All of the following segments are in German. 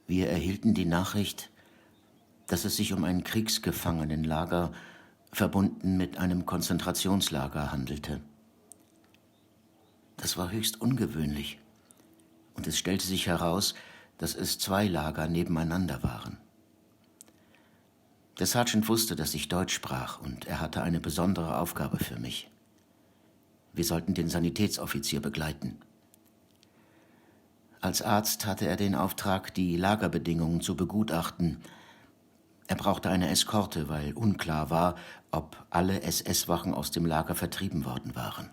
Wir erhielten die Nachricht, dass es sich um ein Kriegsgefangenenlager verbunden mit einem Konzentrationslager handelte. Das war höchst ungewöhnlich, und es stellte sich heraus, dass es 2 Lager nebeneinander waren. Der Sergeant wusste, dass ich Deutsch sprach, und er hatte eine besondere Aufgabe für mich. Wir sollten den Sanitätsoffizier begleiten. Als Arzt hatte er den Auftrag, die Lagerbedingungen zu begutachten. Er brauchte eine Eskorte, weil unklar war, ob alle SS-Wachen aus dem Lager vertrieben worden waren.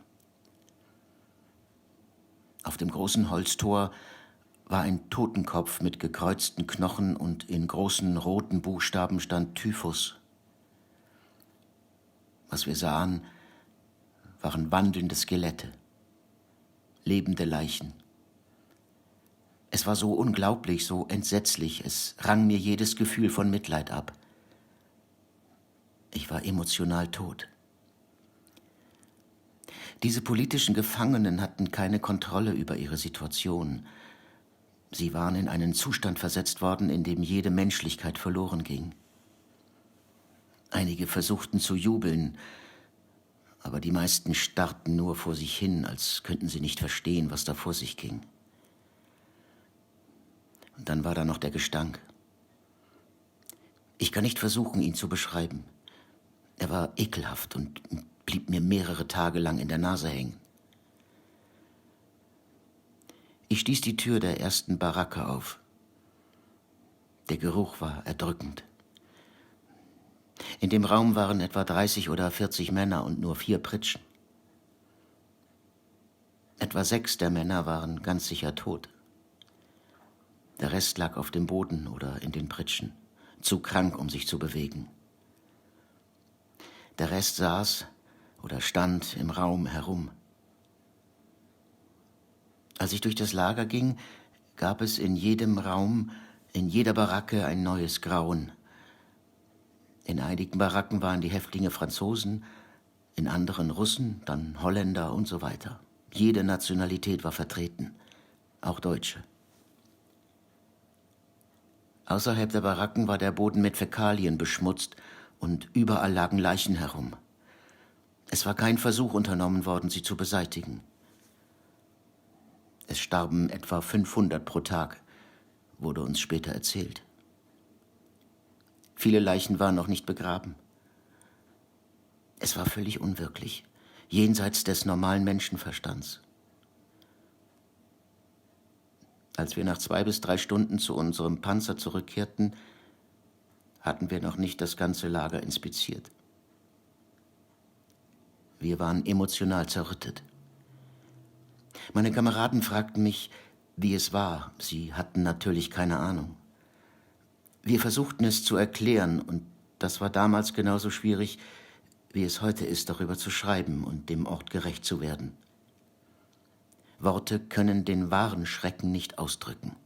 Auf dem großen Holztor war ein Totenkopf mit gekreuzten Knochen und in großen roten Buchstaben stand Typhus. Was wir sahen, waren wandelnde Skelette, lebende Leichen. Es war so unglaublich, so entsetzlich, es rang mir jedes Gefühl von Mitleid ab. Ich war emotional tot. Diese politischen Gefangenen hatten keine Kontrolle über ihre Situation. Sie waren in einen Zustand versetzt worden, in dem jede Menschlichkeit verloren ging. Einige versuchten zu jubeln, aber die meisten starrten nur vor sich hin, als könnten sie nicht verstehen, was da vor sich ging. Und dann war da noch der Gestank. Ich kann nicht versuchen, ihn zu beschreiben. Er war ekelhaft und blieb mir mehrere Tage lang in der Nase hängen. Ich stieß die Tür der ersten Baracke auf. Der Geruch war erdrückend. In dem Raum waren etwa 30 oder 40 Männer und nur 4 Pritschen. Etwa 6 der Männer waren ganz sicher tot. Der Rest lag auf dem Boden oder in den Pritschen, zu krank, um sich zu bewegen. Der Rest saß oder stand im Raum herum. Als ich durch das Lager ging, gab es in jedem Raum, in jeder Baracke ein neues Grauen. In einigen Baracken waren die Häftlinge Franzosen, in anderen Russen, dann Holländer und so weiter. Jede Nationalität war vertreten, auch Deutsche. Außerhalb der Baracken war der Boden mit Fäkalien beschmutzt und überall lagen Leichen herum. Es war kein Versuch unternommen worden, sie zu beseitigen. Es starben etwa 500 pro Tag, wurde uns später erzählt. Viele Leichen waren noch nicht begraben. Es war völlig unwirklich, jenseits des normalen Menschenverstands. Als wir nach 2 bis 3 Stunden zu unserem Panzer zurückkehrten, hatten wir noch nicht das ganze Lager inspiziert. Wir waren emotional zerrüttet. Meine Kameraden fragten mich, wie es war. Sie hatten natürlich keine Ahnung. Wir versuchten es zu erklären, und das war damals genauso schwierig, wie es heute ist, darüber zu schreiben und dem Ort gerecht zu werden. Worte können den wahren Schrecken nicht ausdrücken.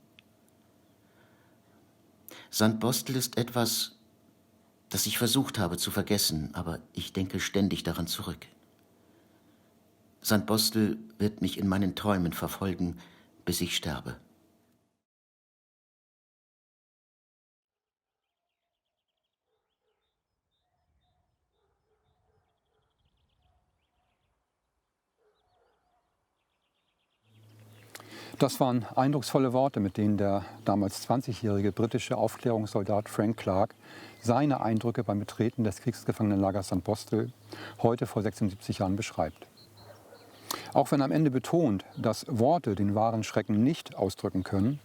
Sandbostel ist etwas, das ich versucht habe zu vergessen, aber ich denke ständig daran zurück. Sandbostel wird mich in meinen Träumen verfolgen, bis ich sterbe. Das waren eindrucksvolle Worte, mit denen der damals 20-jährige britische Aufklärungssoldat Frank Clark seine Eindrücke beim Betreten des Kriegsgefangenenlagers Sandbostel heute vor 76 Jahren beschreibt. Auch wenn er am Ende betont, dass Worte den wahren Schrecken nicht ausdrücken können,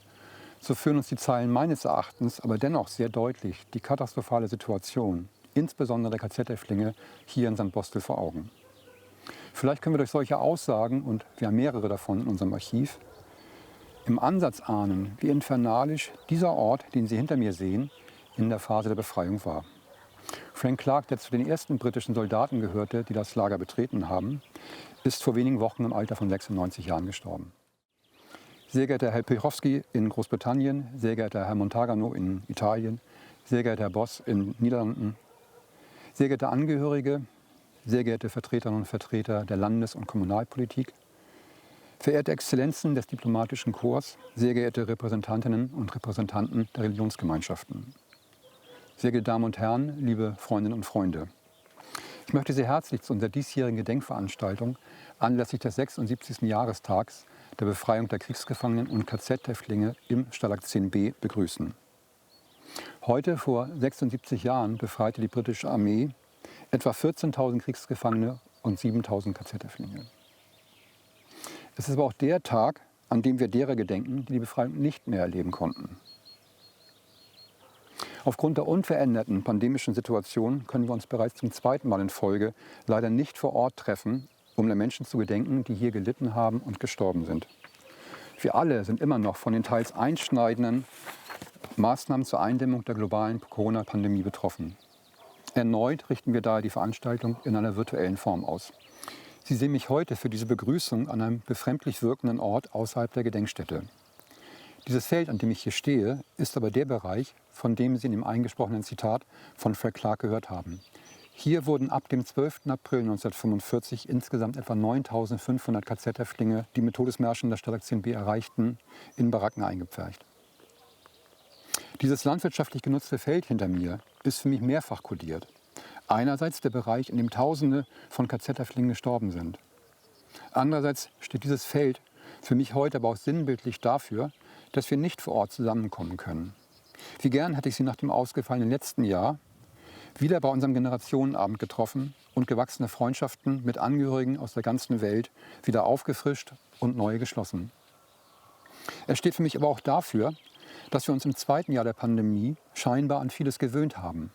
so führen uns die Zeilen meines Erachtens aber dennoch sehr deutlich die katastrophale Situation, insbesondere der KZ-Häftlinge, hier in Sandbostel vor Augen. Vielleicht können wir durch solche Aussagen, und wir haben mehrere davon in unserem Archiv, im Ansatz ahnen, wie infernalisch dieser Ort, den Sie hinter mir sehen, in der Phase der Befreiung war. Frank Clark, der zu den ersten britischen Soldaten gehörte, die das Lager betreten haben, ist vor wenigen Wochen im Alter von 96 Jahren gestorben. Sehr geehrter Herr Pichowski in Großbritannien, sehr geehrter Herr Montagano in Italien, sehr geehrter Herr Boss in den Niederlanden, sehr geehrte Angehörige, sehr geehrte Vertreterinnen und Vertreter der Landes- und Kommunalpolitik, Verehrte Exzellenzen des diplomatischen Korps, sehr geehrte Repräsentantinnen und Repräsentanten der Religionsgemeinschaften, sehr geehrte Damen und Herren, liebe Freundinnen und Freunde. Ich möchte Sie herzlich zu unserer diesjährigen Gedenkveranstaltung anlässlich des 76. Jahrestags der Befreiung der Kriegsgefangenen und KZ-Häftlinge im Stalag 10b begrüßen. Heute, vor 76 Jahren, befreite die britische Armee etwa 14.000 Kriegsgefangene und 7.000 KZ-Häftlinge. Es ist aber auch der Tag, an dem wir derer gedenken, die die Befreiung nicht mehr erleben konnten. Aufgrund der unveränderten pandemischen Situation können wir uns bereits zum zweiten Mal in Folge leider nicht vor Ort treffen, um den Menschen zu gedenken, die hier gelitten haben und gestorben sind. Wir alle sind immer noch von den teils einschneidenden Maßnahmen zur Eindämmung der globalen Corona-Pandemie betroffen. Erneut richten wir daher die Veranstaltung in einer virtuellen Form aus. Sie sehen mich heute für diese Begrüßung an einem befremdlich wirkenden Ort außerhalb der Gedenkstätte. Dieses Feld, an dem ich hier stehe, ist aber der Bereich, von dem Sie in dem eingesprochenen Zitat von Frank Clark gehört haben. Hier wurden ab dem 12. April 1945 insgesamt etwa 9.500 KZ-Häftlinge, die mit Todesmärschen das Stalag 10b erreichten, in Baracken eingepfercht. Dieses landwirtschaftlich genutzte Feld hinter mir ist für mich mehrfach kodiert. Einerseits der Bereich, in dem Tausende von KZ-Häftlingen gestorben sind. Andererseits steht dieses Feld für mich heute aber auch sinnbildlich dafür, dass wir nicht vor Ort zusammenkommen können. Wie gern hätte ich Sie nach dem ausgefallenen letzten Jahr wieder bei unserem Generationenabend getroffen und gewachsene Freundschaften mit Angehörigen aus der ganzen Welt wieder aufgefrischt und neu geschlossen. Es steht für mich aber auch dafür, dass wir uns im zweiten Jahr der Pandemie scheinbar an vieles gewöhnt haben.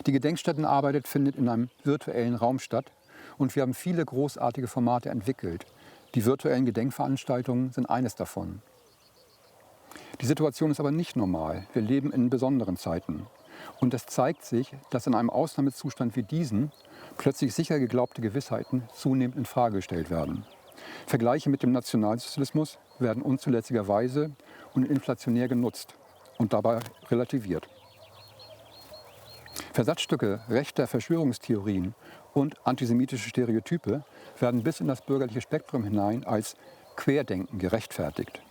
Die Gedenkstättenarbeit findet in einem virtuellen Raum statt und wir haben viele großartige Formate entwickelt. Die virtuellen Gedenkveranstaltungen sind eines davon. Die Situation ist aber nicht normal. Wir leben in besonderen Zeiten. Und es zeigt sich, dass in einem Ausnahmezustand wie diesen plötzlich sicher geglaubte Gewissheiten zunehmend in Frage gestellt werden. Vergleiche mit dem Nationalsozialismus werden unzulässigerweise und inflationär genutzt und dabei relativiert. Versatzstücke rechter Verschwörungstheorien und antisemitische Stereotype werden bis in das bürgerliche Spektrum hinein als Querdenken gerechtfertigt.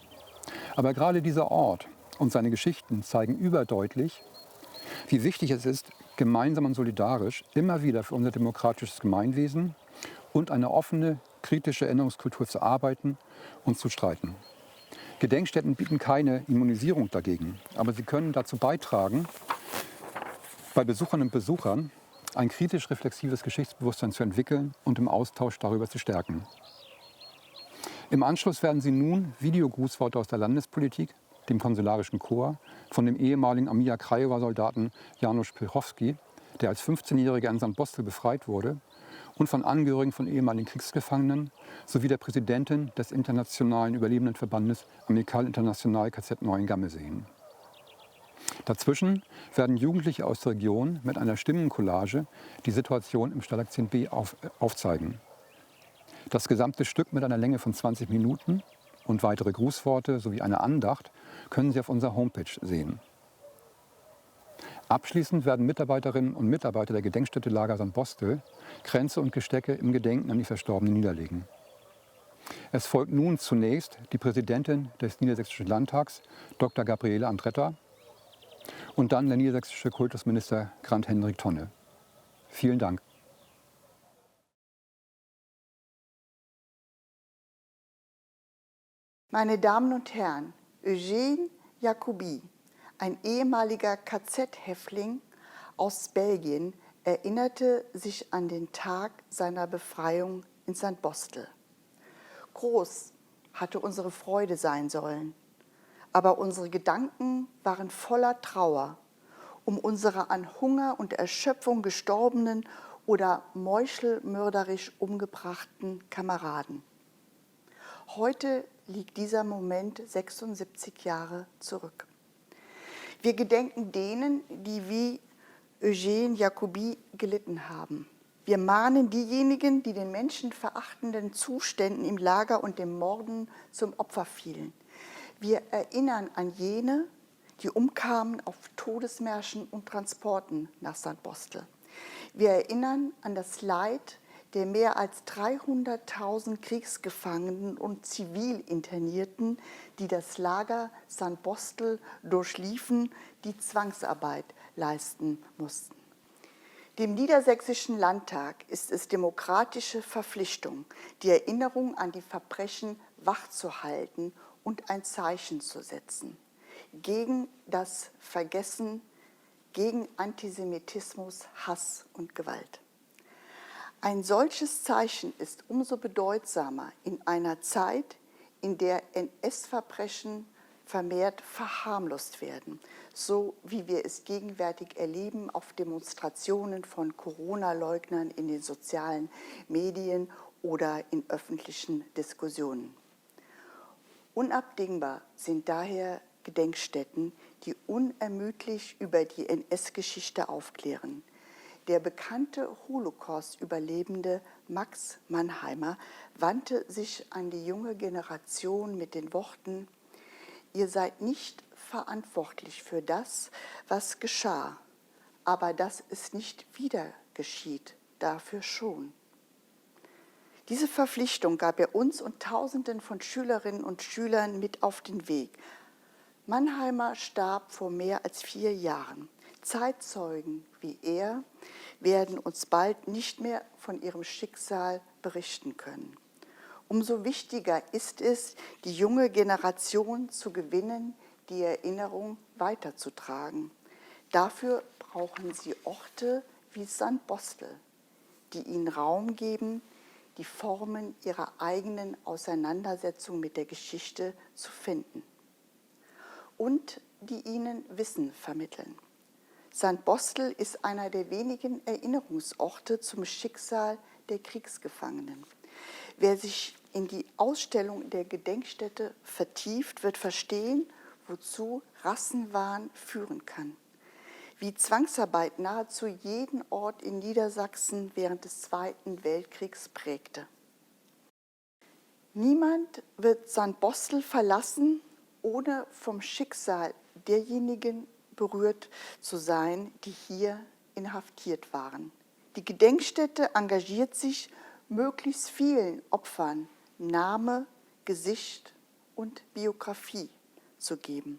Aber gerade dieser Ort und seine Geschichten zeigen überdeutlich, wie wichtig es ist, gemeinsam und solidarisch immer wieder für unser demokratisches Gemeinwesen und eine offene, kritische Erinnerungskultur zu arbeiten und zu streiten. Gedenkstätten bieten keine Immunisierung dagegen, aber sie können dazu beitragen, bei Besucherinnen und Besuchern ein kritisch-reflexives Geschichtsbewusstsein zu entwickeln und im Austausch darüber zu stärken. Im Anschluss werden Sie nun Videogrußworte aus der Landespolitik, dem Konsularischen Korps, von dem ehemaligen Armija Krajowa-Soldaten Janusz Pilchowski, der als 15-Jähriger in St. Bostel befreit wurde, und von Angehörigen von ehemaligen Kriegsgefangenen sowie der Präsidentin des Internationalen Überlebendenverbandes Amical International KZ Neuengamme sehen. Dazwischen werden Jugendliche aus der Region mit einer Stimmencollage die Situation im Stalag 10b aufzeigen. Das gesamte Stück mit einer Länge von 20 Minuten und weitere Grußworte sowie eine Andacht können Sie auf unserer Homepage sehen. Abschließend werden Mitarbeiterinnen und Mitarbeiter der Gedenkstätte Lager St. Bostel Kränze und Gestecke im Gedenken an die Verstorbenen niederlegen. Es folgt nun zunächst die Präsidentin des Niedersächsischen Landtags, Dr. Gabriele Andretta, und dann der niedersächsische Kultusminister Grant Hendrik Tonne. Vielen Dank. Meine Damen und Herren, Eugène Yacoubi, ein ehemaliger KZ-Häftling aus Belgien, erinnerte sich an den Tag seiner Befreiung in St. Bostel. Groß hatte unsere Freude sein sollen, aber unsere Gedanken waren voller Trauer um unsere an Hunger und Erschöpfung gestorbenen oder meuchelmörderisch umgebrachten Kameraden. Heute liegt dieser Moment 76 Jahre zurück. Wir gedenken denen, die wie Eugène Yacoubi gelitten haben. Wir mahnen diejenigen, die den menschenverachtenden Zuständen im Lager und dem Morden zum Opfer fielen. Wir erinnern an jene, die umkamen auf Todesmärschen und Transporten nach St. Bostel. Wir erinnern an das Leid der mehr als 300.000 Kriegsgefangenen und Zivilinternierten, die das Lager St. Bostel durchliefen, die Zwangsarbeit leisten mussten. Dem Niedersächsischen Landtag ist es demokratische Verpflichtung, die Erinnerung an die Verbrechen wachzuhalten und ein Zeichen zu setzen gegen das Vergessen, gegen Antisemitismus, Hass und Gewalt. Ein solches Zeichen ist umso bedeutsamer in einer Zeit, in der NS-Verbrechen vermehrt verharmlost werden, so wie wir es gegenwärtig erleben auf Demonstrationen von Corona-Leugnern in den sozialen Medien oder in öffentlichen Diskussionen. Unabdingbar sind daher Gedenkstätten, die unermüdlich über die NS-Geschichte aufklären. Der bekannte Holocaust-Überlebende Max Mannheimer wandte sich an die junge Generation mit den Worten: Ihr seid nicht verantwortlich für das, was geschah, aber dass es nicht wieder geschieht, dafür schon. Diese Verpflichtung gab er uns und Tausenden von Schülerinnen und Schülern mit auf den Weg. Mannheimer starb vor mehr als 4 Jahren. Zeitzeugen wie er werden uns bald nicht mehr von ihrem Schicksal berichten können. Umso wichtiger ist es, die junge Generation zu gewinnen, die Erinnerung weiterzutragen. Dafür brauchen sie Orte wie St. Bostel, die ihnen Raum geben, die Formen ihrer eigenen Auseinandersetzung mit der Geschichte zu finden und die ihnen Wissen vermitteln. St. Bostel ist einer der wenigen Erinnerungsorte zum Schicksal der Kriegsgefangenen. Wer sich in die Ausstellung der Gedenkstätte vertieft, wird verstehen, wozu Rassenwahn führen kann. Wie Zwangsarbeit nahezu jeden Ort in Niedersachsen während des Zweiten Weltkriegs prägte. Niemand wird St. Bostel verlassen, ohne vom Schicksal derjenigen berührt zu sein, die hier inhaftiert waren. Die Gedenkstätte engagiert sich, möglichst vielen Opfern Name, Gesicht und Biografie zu geben.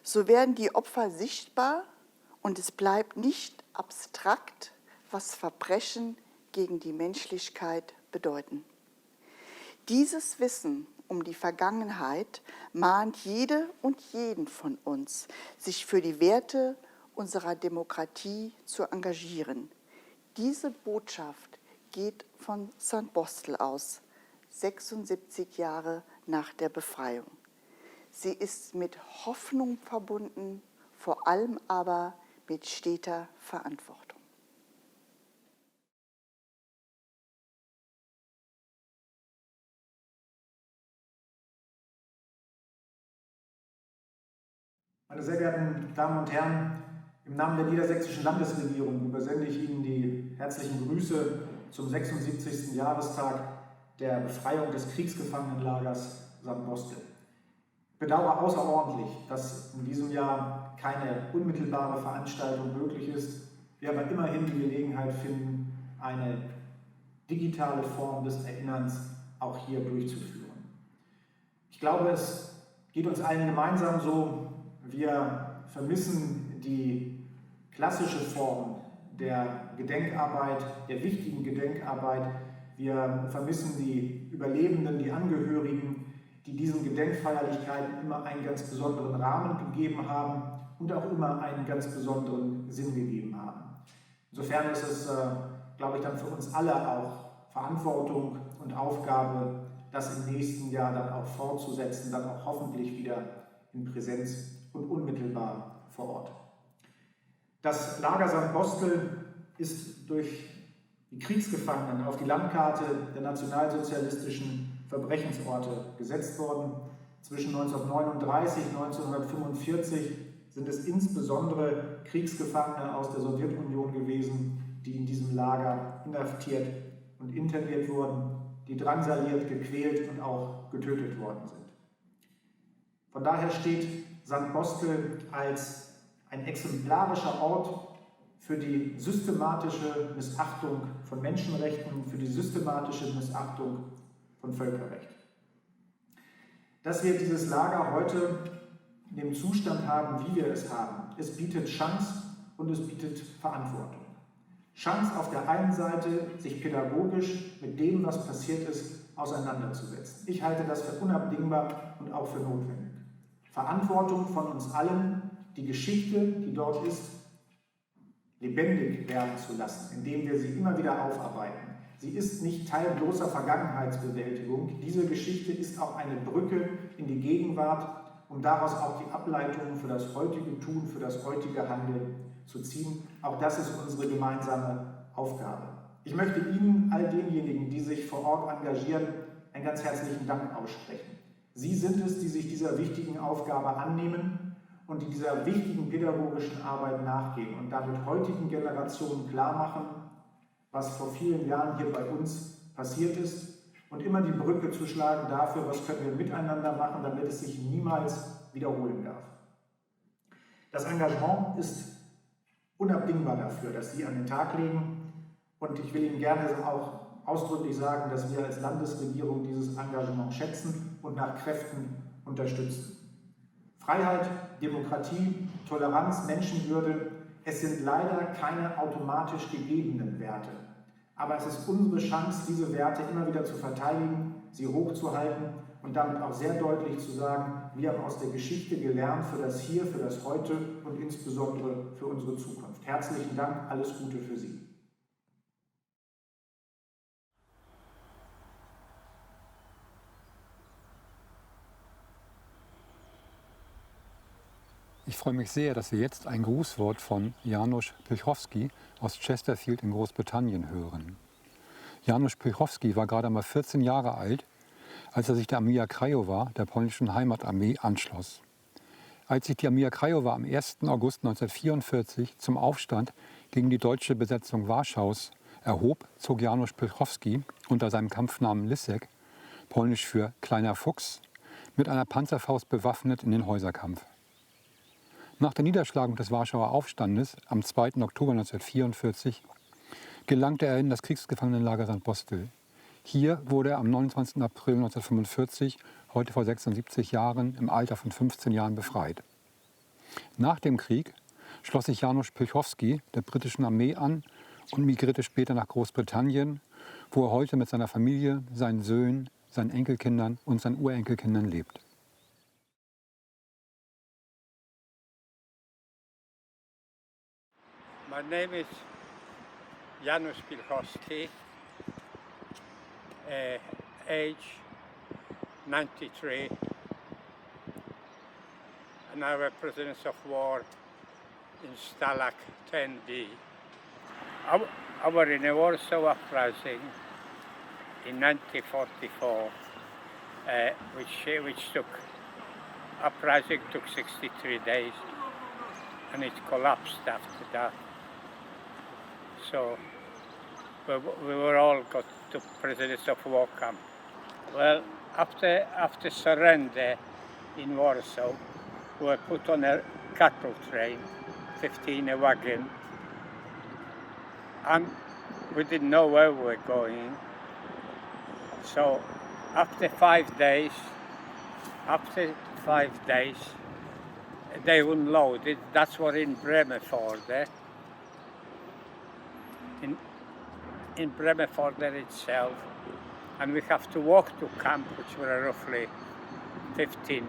So werden die Opfer sichtbar und es bleibt nicht abstrakt, was Verbrechen gegen die Menschlichkeit bedeuten. Dieses Wissen um die Vergangenheit mahnt jede und jeden von uns, sich für die Werte unserer Demokratie zu engagieren. Diese Botschaft geht von St. Bostel aus, 76 Jahre nach der Befreiung. Sie ist mit Hoffnung verbunden, vor allem aber mit steter Verantwortung. Meine sehr geehrten Damen und Herren, im Namen der Niedersächsischen Landesregierung übersende ich Ihnen die herzlichen Grüße zum 76. Jahrestag der Befreiung des Kriegsgefangenenlagers St. Bostel. Ich bedauere außerordentlich, dass in diesem Jahr keine unmittelbare Veranstaltung möglich ist. Wir aber immerhin die Gelegenheit finden, eine digitale Form des Erinnerns auch hier durchzuführen. Ich glaube, es geht uns allen gemeinsam so. Wir vermissen die klassische Form der Gedenkarbeit, der wichtigen Gedenkarbeit. Wir vermissen die Überlebenden, die Angehörigen, die diesen Gedenkfeierlichkeiten immer einen ganz besonderen Rahmen gegeben haben und auch immer einen ganz besonderen Sinn gegeben haben. Insofern ist es, glaube ich, dann für uns alle auch Verantwortung und Aufgabe, das im nächsten Jahr dann auch fortzusetzen, dann auch hoffentlich wieder in Präsenz und unmittelbar vor Ort. Das Lager St. Bostel ist durch die Kriegsgefangenen auf die Landkarte der nationalsozialistischen Verbrechensorte gesetzt worden. Zwischen 1939 und 1945 sind es insbesondere Kriegsgefangene aus der Sowjetunion gewesen, die in diesem Lager inhaftiert und interniert wurden, die drangsaliert, gequält und auch getötet worden sind. Von daher steht St. Bostel als ein exemplarischer Ort für die systematische Missachtung von Menschenrechten, für die systematische Missachtung von Völkerrecht. Dass wir dieses Lager heute in dem Zustand haben, wie wir es haben, es bietet Chance und es bietet Verantwortung. Chance auf der einen Seite, sich pädagogisch mit dem, was passiert ist, auseinanderzusetzen. Ich halte das für unabdingbar und auch für notwendig. Verantwortung von uns allen, die Geschichte, die dort ist, lebendig werden zu lassen, indem wir sie immer wieder aufarbeiten. Sie ist nicht Teil bloßer Vergangenheitsbewältigung. Diese Geschichte ist auch eine Brücke in die Gegenwart, um daraus auch die Ableitungen für das heutige Tun, für das heutige Handeln zu ziehen. Auch das ist unsere gemeinsame Aufgabe. Ich möchte Ihnen, all denjenigen, die sich vor Ort engagieren, einen ganz herzlichen Dank aussprechen. Sie sind es, die sich dieser wichtigen Aufgabe annehmen und die dieser wichtigen pädagogischen Arbeit nachgehen und damit heutigen Generationen klar machen, was vor vielen Jahren hier bei uns passiert ist und immer die Brücke zu schlagen dafür, was können wir miteinander machen, damit es sich niemals wiederholen darf. Das Engagement ist unabdingbar dafür, dass Sie an den Tag legen und ich will Ihnen gerne auch ausdrücklich sagen, dass wir als Landesregierung dieses Engagement schätzen und nach Kräften unterstützen. Freiheit, Demokratie, Toleranz, Menschenwürde, es sind leider keine automatisch gegebenen Werte. Aber es ist unsere Chance, diese Werte immer wieder zu verteidigen, sie hochzuhalten und damit auch sehr deutlich zu sagen, wir haben aus der Geschichte gelernt für das Hier, für das Heute und insbesondere für unsere Zukunft. Herzlichen Dank, alles Gute für Sie. Ich freue mich sehr, dass wir jetzt ein Grußwort von Janusz Pilchowski aus Chesterfield in Großbritannien hören. Janusz Pilchowski war gerade einmal 14 Jahre alt, als er sich der Armia Krajowa, der polnischen Heimatarmee, anschloss. Als sich die Armia Krajowa am 1. August 1944 zum Aufstand gegen die deutsche Besetzung Warschaus erhob, zog Janusz Pilchowski unter seinem Kampfnamen Lissek, polnisch für kleiner Fuchs, mit einer Panzerfaust bewaffnet in den Häuserkampf. Nach der Niederschlagung des Warschauer Aufstandes am 2. Oktober 1944 gelangte er in das Kriegsgefangenenlager Sandbostel. Hier wurde er am 29. April 1945, heute vor 76 Jahren, im Alter von 15 Jahren befreit. Nach dem Krieg schloss sich Janusz Pilchowski der britischen Armee an und migrierte später nach Großbritannien, wo er heute mit seiner Familie, seinen Söhnen, seinen Enkelkindern und seinen Urenkelkindern lebt. My name is Janusz Pilchowski, age 93, and I was prisoners of war in Stalag 10B. I was in a Warsaw uprising in 1944, uprising took 63 days, and it collapsed after that. So we were all got to prisoners of war camp. Well, after surrender in Warsaw, we were put on a cattle train, 15 a wagon, and we didn't know where we were going. So after 5 days, they unloaded. That's what in Bremerford. In Bremerford itself, and we have to walk to camp, which were roughly 15-20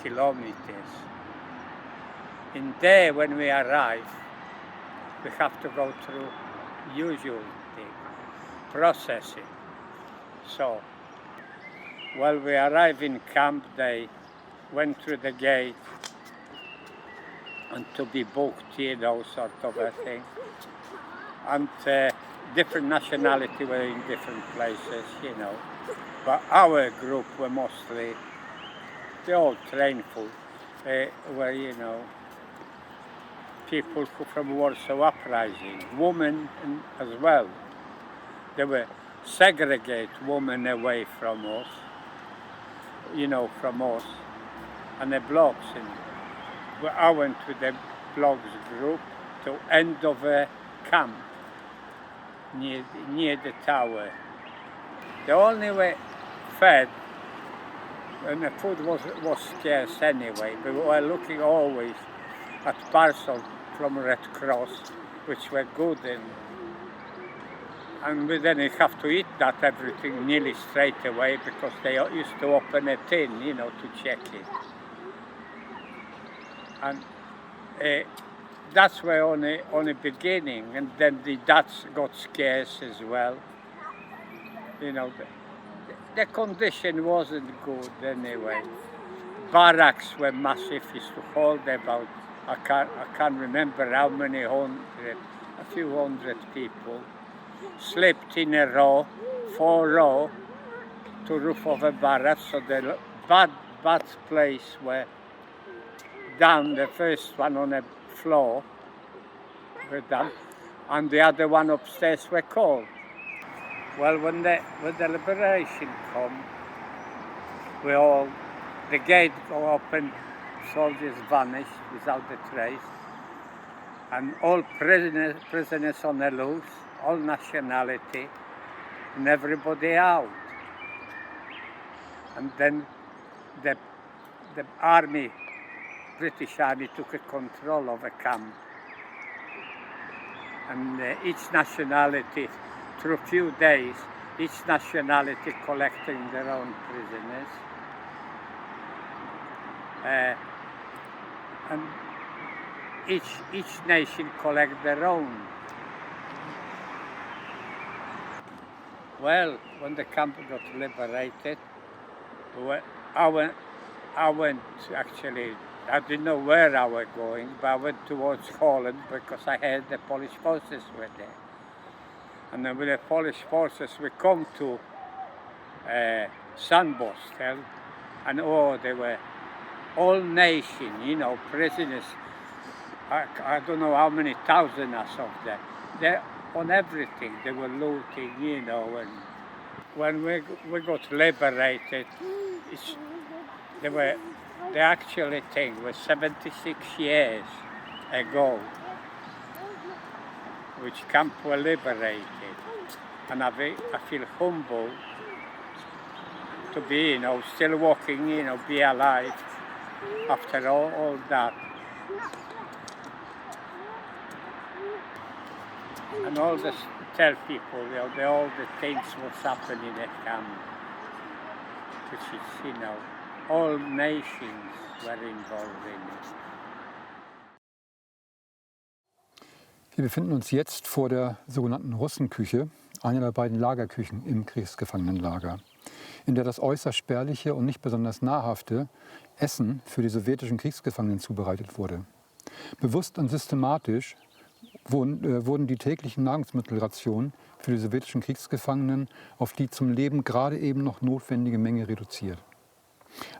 kilometers. In there, when we arrive, we have to go through usual processing. So, while we arrive in camp, they went through the gate and to be booked, sort of a thing. And different nationality were in different places, But our group were mostly, the all trainful, were, people who from Warsaw Uprising, women as well. They were segregate women away from us, and the blocks. And I went to the blocks group, to end of a camp near the tower. The only way fed, and the food was scarce anyway, but we were looking always at parcels from Red Cross, which were good, and we didn't have to eat that everything nearly straight away because they used to open a tin, to check it. And that's where only beginning, and then the Dutch got scarce as well. The condition wasn't good anyway. Barracks were massive, used to hold about, I can't remember how many hundred, a few hundred people. Slept in a row, 4 row, to roof of a barrack, so the bad place were down, the first one on a floor, were down, and the other one upstairs were cold. Well, when the liberation come, the gate go open, soldiers vanished without a trace, and all prisoners on the loose, all nationality, and everybody out. And then the army, British Army, took a control of a camp, and each nationality, through a few days, each nationality collecting their own prisoners. And each nation collect their own. Well, when the camp got liberated, I went actually, I didn't know where I was going, but I went towards Holland because I heard the Polish forces were there. And then with the Polish forces, we come to Sandbostel, and they were all nation, prisoners. I don't know how many thousands of them. They're on everything. They were looting, and when we got liberated, the actual thing was 76 years ago, which camp were liberated. And I feel humble to be, still walking, be alive after all that. And all this, tell people, all the things what's happening at camp, which is, all nations were involved in it. Wir befinden uns jetzt vor der sogenannten Russenküche, einer der beiden Lagerküchen im Kriegsgefangenenlager, in der das äußerst spärliche und nicht besonders nahrhafte Essen für die sowjetischen Kriegsgefangenen zubereitet wurde. Bewusst und systematisch wurden die täglichen Nahrungsmittelrationen für die sowjetischen Kriegsgefangenen auf die zum Leben gerade eben noch notwendige Menge reduziert.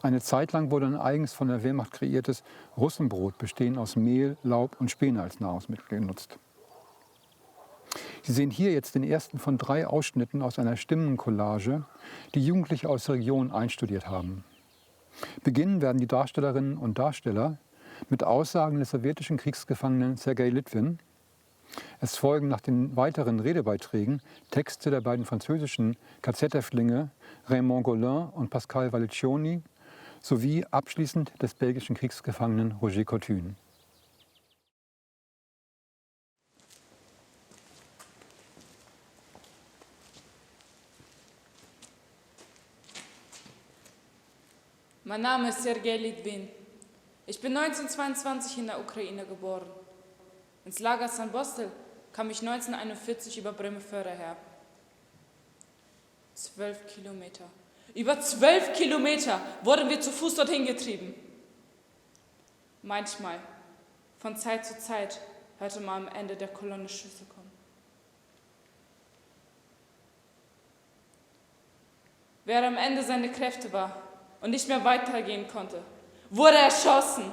Eine Zeit lang wurde ein eigens von der Wehrmacht kreiertes Russenbrot, bestehend aus Mehl, Laub und Späne, als Nahrungsmittel genutzt. Sie sehen hier jetzt den ersten von 3 Ausschnitten aus einer Stimmencollage, die Jugendliche aus der Region einstudiert haben. Beginnen werden die Darstellerinnen und Darsteller mit Aussagen des sowjetischen Kriegsgefangenen Sergei Litwin. Es folgen nach den weiteren Redebeiträgen Texte der beiden französischen KZ-Häftlinge Raymond Golin und Pascal Valliccioni sowie abschließend des belgischen Kriegsgefangenen Roger Cothune. Mein Name ist Sergei Litwin. Ich bin 1922 in der Ukraine geboren. Ins Lager Sandbostel kam ich 1941 über Bremerförde her. 12 Kilometer. Über 12 Kilometer wurden wir zu Fuß dorthin getrieben. Manchmal, von Zeit zu Zeit, hörte man am Ende der Kolonne Schüsse kommen. Wer am Ende seine Kräfte war und nicht mehr weitergehen konnte, wurde erschossen.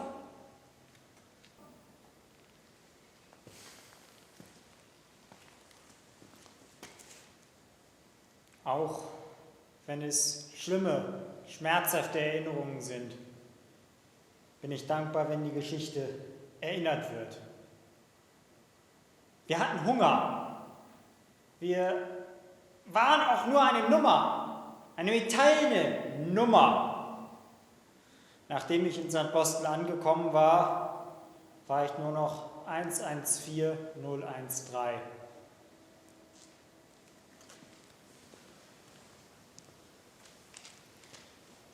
Auch wenn es schlimme, schmerzhafte Erinnerungen sind, bin ich dankbar, wenn die Geschichte erinnert wird. Wir hatten Hunger. Wir waren auch nur eine Nummer, eine metallene Nummer. Nachdem ich in St. Bostel angekommen war, war ich nur noch 114013.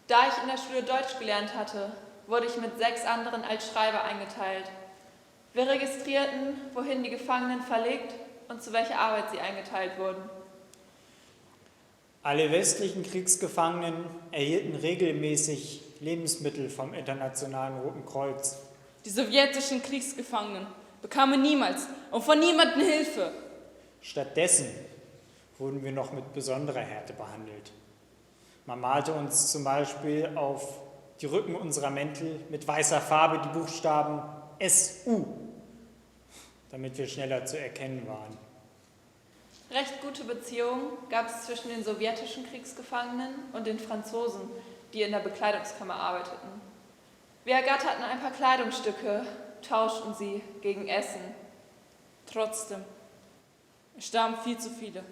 Da ich in der Schule Deutsch gelernt hatte, wurde ich mit 6 anderen als Schreiber eingeteilt. Wir registrierten, wohin die Gefangenen verlegt und zu welcher Arbeit sie eingeteilt wurden. Alle westlichen Kriegsgefangenen erhielten regelmäßig Lebensmittel vom Internationalen Roten Kreuz. Die sowjetischen Kriegsgefangenen bekamen niemals und von niemandem Hilfe. Stattdessen wurden wir noch mit besonderer Härte behandelt. Man malte uns zum Beispiel auf die Rücken unserer Mäntel mit weißer Farbe die Buchstaben SU, damit wir schneller zu erkennen waren. Recht gute Beziehungen gab es zwischen den sowjetischen Kriegsgefangenen und den Franzosen, die in der Bekleidungskammer arbeiteten. Wir ergatterten ein paar Kleidungsstücke, tauschten sie gegen Essen. Trotzdem, es starben viel zu viele,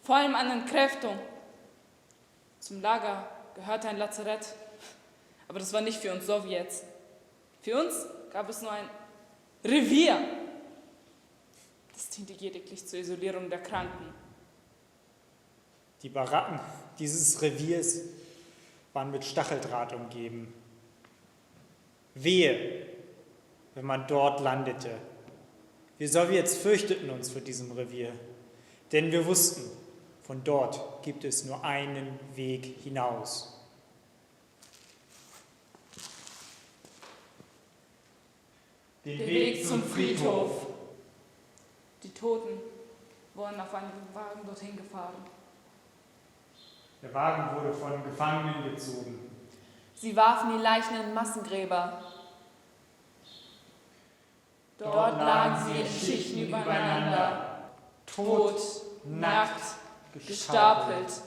vor allem an Entkräftung. Zum Lager gehörte ein Lazarett, aber das war nicht für uns Sowjets. Für uns gab es nur ein Revier. Das diente lediglich zur Isolierung der Kranken. Die Baracken dieses Reviers waren mit Stacheldraht umgeben. Wehe, wenn man dort landete. Wir Sowjets fürchteten uns vor diesem Revier, denn wir wussten, von dort gibt es nur einen Weg hinaus. Den Weg zum Friedhof. Die Toten wurden auf einem Wagen dorthin gefahren. Der Wagen wurde von Gefangenen gezogen. Sie warfen die Leichen in Massengräber. Dort lagen sie in Schichten übereinander, tot, nackt, gestapelt.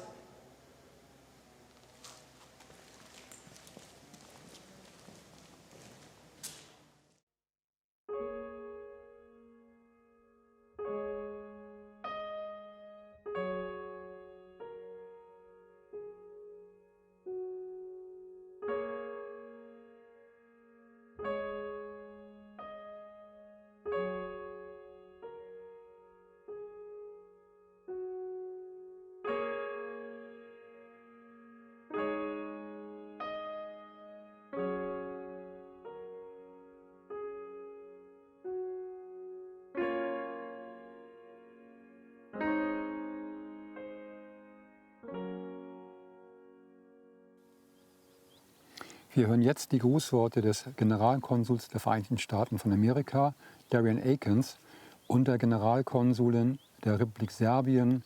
Wir hören jetzt die Grußworte des Generalkonsuls der Vereinigten Staaten von Amerika, Darian Akins, und der Generalkonsulin der Republik Serbien,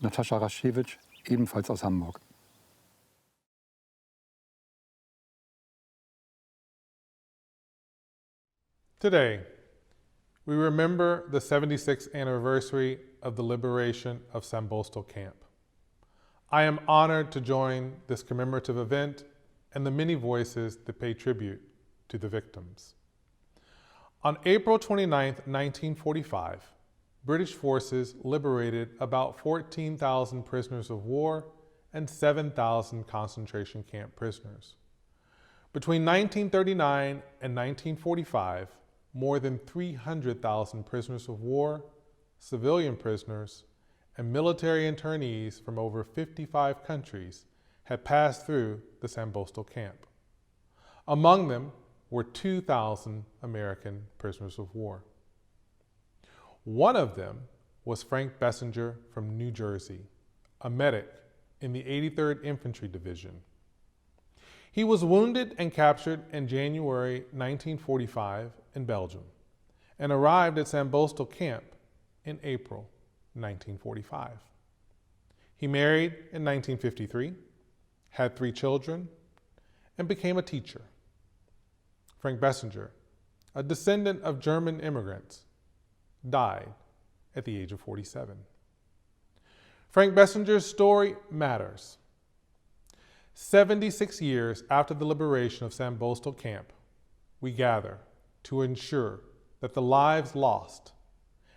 Natascha Raschewitsch, ebenfalls aus Hamburg. Today, we remember the 76th anniversary of the liberation of Sambostal Camp. I am honored to join this commemorative event and the many voices that pay tribute to the victims. On April 29, 1945, British forces liberated about 14,000 prisoners of war and 7,000 concentration camp prisoners. Between 1939 and 1945, more than 300,000 prisoners of war, civilian prisoners, and military internees from over 55 countries had passed through the Sambostal camp. Among them were 2,000 American prisoners of war. One of them was Frank Bessinger from New Jersey, a medic in the 83rd Infantry Division. He was wounded and captured in January 1945 in Belgium and arrived at Sambostal camp in April 1945. He married in 1953, had 3 children, and became a teacher. Frank Bessinger, a descendant of German immigrants, died at the age of 47. Frank Bessinger's story matters. 76 years after the liberation of Sambostal camp, we gather to ensure that the lives lost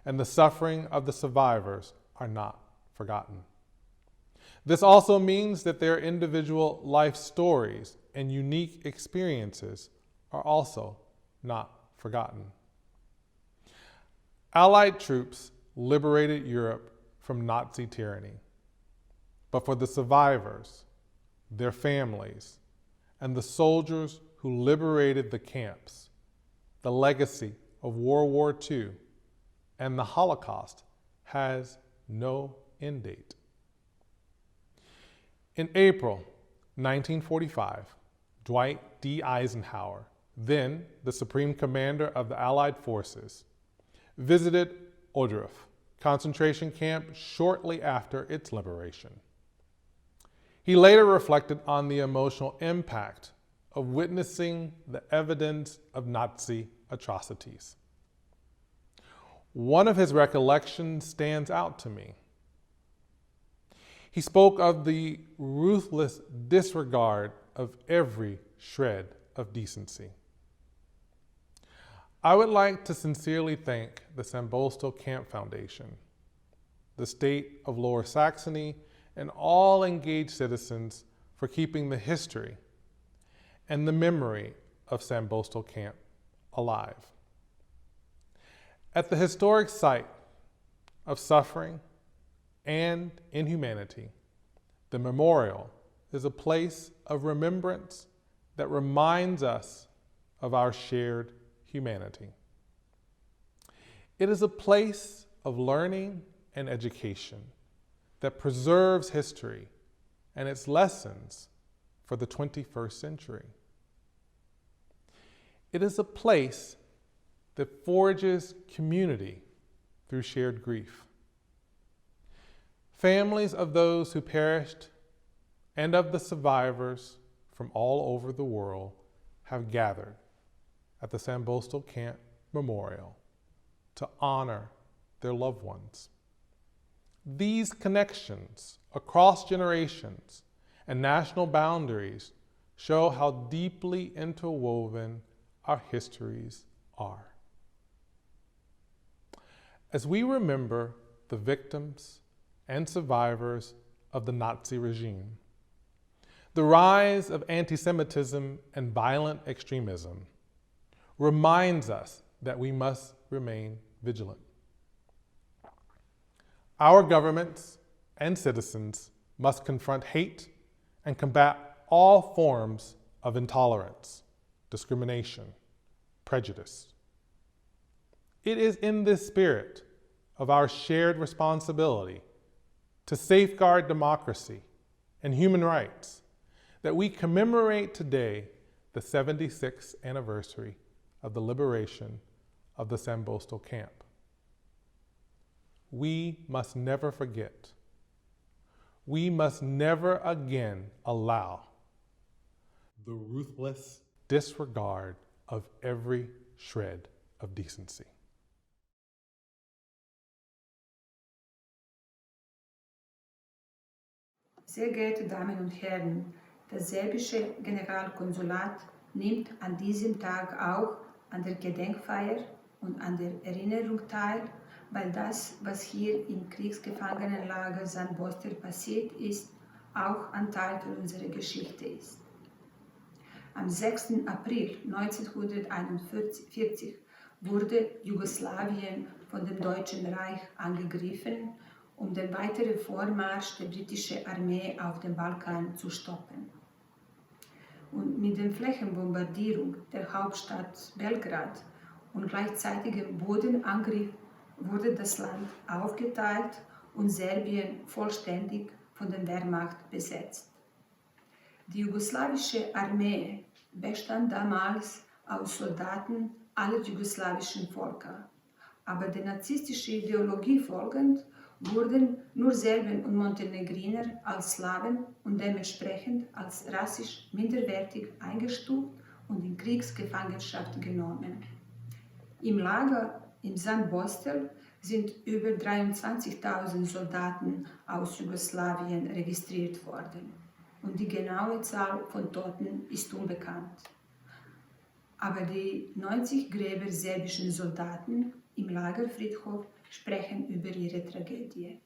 and the suffering of the survivors are not forgotten. This also means that their individual life stories and unique experiences are also not forgotten. Allied troops liberated Europe from Nazi tyranny, but for the survivors, their families, and the soldiers who liberated the camps, the legacy of World War II and the Holocaust has no end date. In April 1945, Dwight D. Eisenhower, then the Supreme Commander of the Allied forces, visited Ohrdruf concentration camp shortly after its liberation. He later reflected on the emotional impact of witnessing the evidence of Nazi atrocities. One of his recollections stands out to me. He spoke of the ruthless disregard of every shred of decency. I would like to sincerely thank the Sambostal Camp Foundation, the state of Lower Saxony, and all engaged citizens for keeping the history and the memory of Sambostal Camp alive. At the historic site of suffering and inhumanity, the memorial is a place of remembrance that reminds us of our shared humanity. It is a place of learning and education that preserves history and its lessons for the 21st century. It is a place that forges community through shared grief. Families of those who perished and of the survivors from all over the world have gathered at the Sambostal Camp Memorial to honor their loved ones. These connections across generations and national boundaries show how deeply interwoven our histories are. As we remember the victims and survivors of the Nazi regime, the rise of anti-Semitism and violent extremism reminds us that we must remain vigilant. Our governments and citizens must confront hate and combat all forms of intolerance, discrimination, prejudice. It is in this spirit of our shared responsibility to safeguard democracy and human rights that we commemorate today the 76th anniversary of the liberation of the Sambostal Camp. We must never forget. We must never again allow the ruthless disregard of every shred of decency. Sehr geehrte Damen und Herren, das serbische Generalkonsulat nimmt an diesem Tag auch an der Gedenkfeier und an der Erinnerung teil, weil das, was hier im Kriegsgefangenenlager Sandbostel passiert ist, auch ein Teil von unserer Geschichte ist. Am 6. April 1941 wurde Jugoslawien von dem Deutschen Reich angegriffen, um den weiteren Vormarsch der britischen Armee auf dem Balkan zu stoppen. Und mit der Flächenbombardierung der Hauptstadt Belgrad und gleichzeitigem Bodenangriff wurde das Land aufgeteilt und Serbien vollständig von der Wehrmacht besetzt. Die jugoslawische Armee bestand damals aus Soldaten aller jugoslawischen Völker, aber der narzisstischen Ideologie folgend wurden nur Serben und Montenegriner als Slawen und dementsprechend als rassisch minderwertig eingestuft und in Kriegsgefangenschaft genommen. Im Lager in Sandbostel sind über 23.000 Soldaten aus Jugoslawien registriert worden und die genaue Zahl von Toten ist unbekannt. Aber die 90 Gräber serbischen Soldaten im Lagerfriedhof sprechen über ihre Tragödie.